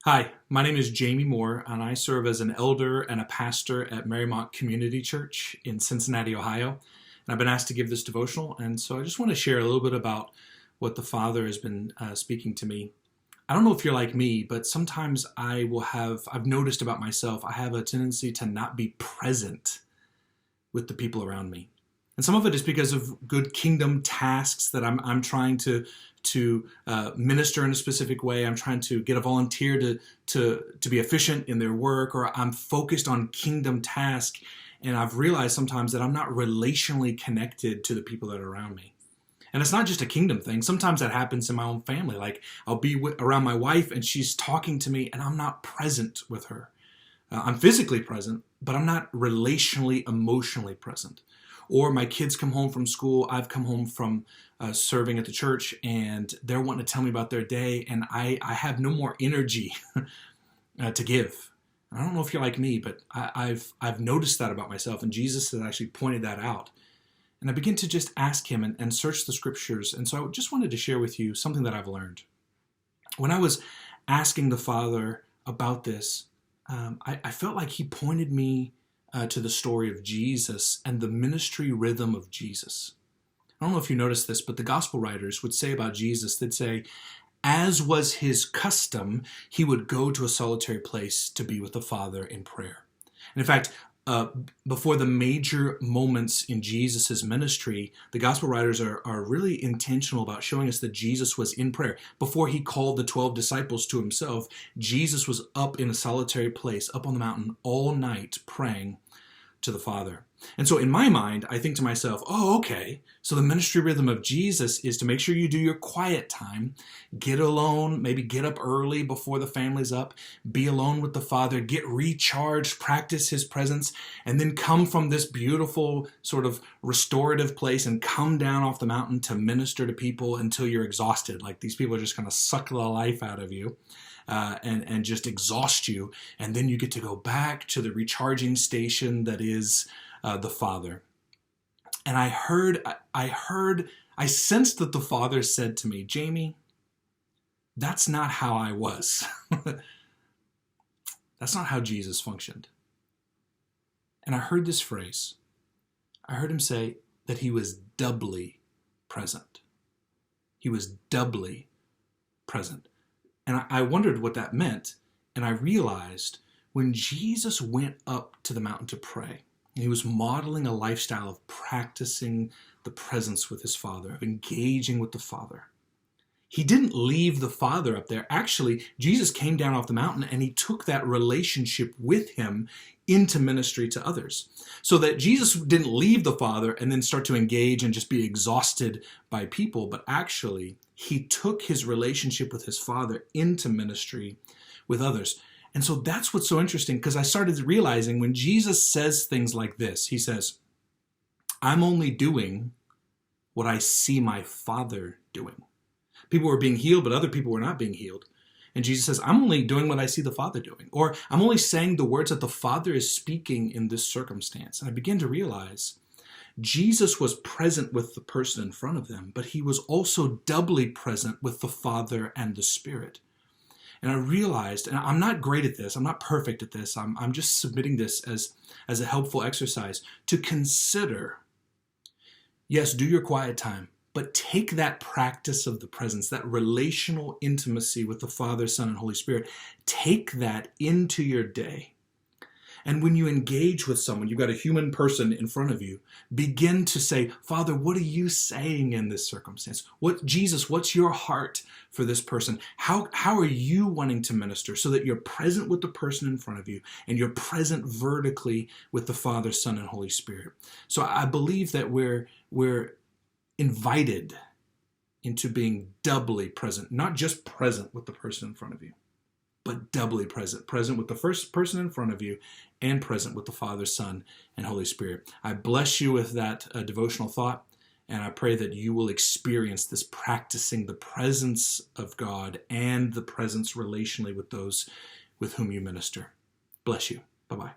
Hi, my name is Jamie Moore, and I serve as an elder and a pastor at Marymount Community Church in Cincinnati, Ohio. And I've been asked to give this devotional, and so I just want to share a little bit about what the Father has been speaking to me. I don't know if you're like me, but sometimes I've noticed about myself, I have a tendency to not be present with the people around me. And some of it is because of good kingdom tasks that I'm trying to minister in a specific way. I'm trying to get a volunteer to be efficient in their work, or I'm focused on kingdom task. And I've realized sometimes that I'm not relationally connected to the people that are around me. And it's not just a kingdom thing. Sometimes that happens in my own family. Like I'll be around my wife and she's talking to me and I'm not present with her. I'm physically present, but I'm not relationally, emotionally present. Or my kids come home from school. I've come home from serving at the church, and they're wanting to tell me about their day, and I have no more energy to give. I don't know if you're like me, but I've noticed that about myself, and Jesus has actually pointed that out. And I begin to just ask him and search the scriptures. And so I just wanted to share with you something that I've learned. When I was asking the Father about this, I felt like he pointed me to the story of Jesus and the ministry rhythm of Jesus. I don't know if you noticed this, but the gospel writers would say about Jesus, they'd say, as was his custom, he would go to a solitary place to be with the Father in prayer. And in fact, before the major moments in Jesus' ministry, the gospel writers are really intentional about showing us that Jesus was in prayer. Before he called the 12 disciples to himself, Jesus was up in a solitary place, up on the mountain all night praying to the Father. And so in my mind, I think to myself, oh, okay, so the ministry rhythm of Jesus is to make sure you do your quiet time, get alone, maybe get up early before the family's up, be alone with the Father, get recharged, practice his presence, and then come from this beautiful sort of restorative place and come down off the mountain to minister to people until you're exhausted. Like these people are just going to suck the life out of you. And just exhaust you, and then you get to go back to the recharging station that is the Father. And I sensed that the Father said to me, Jamie, that's not how I was. That's not how Jesus functioned. And I heard this phrase. I heard him say that he was doubly present. He was doubly present. And I wondered what that meant, and I realized when Jesus went up to the mountain to pray, and he was modeling a lifestyle of practicing the presence with his Father, of engaging with the Father. He didn't leave the Father up there. Actually, Jesus came down off the mountain and he took that relationship with him into ministry to others. So that Jesus didn't leave the Father and then start to engage and just be exhausted by people, but actually he took his relationship with his Father into ministry with others. And so that's what's so interesting, because I started realizing when Jesus says things like this, he says, I'm only doing what I see my Father doing. People were being healed, but other people were not being healed. And Jesus says, I'm only doing what I see the Father doing. Or I'm only saying the words that the Father is speaking in this circumstance. And I began to realize Jesus was present with the person in front of them, but he was also doubly present with the Father and the Spirit. And I realized, and I'm not great at this, I'm not perfect at this, I'm just submitting this as a helpful exercise to consider. Yes, do your quiet time, but take that practice of the presence, that relational intimacy with the Father, Son, and Holy Spirit, take that into your day. And when you engage with someone, you've got a human person in front of you, begin to say, Father, what are you saying in this circumstance? Jesus, what's your heart for this person? How are you wanting to minister so that you're present with the person in front of you and you're present vertically with the Father, Son, and Holy Spirit? So I believe that we're invited into being doubly present, not just present with the person in front of you, but doubly present, present with the first person in front of you and present with the Father, Son, and Holy Spirit. I bless you with that devotional thought, and I pray that you will experience this practicing the presence of God and the presence relationally with those with whom you minister. Bless you. Bye-bye.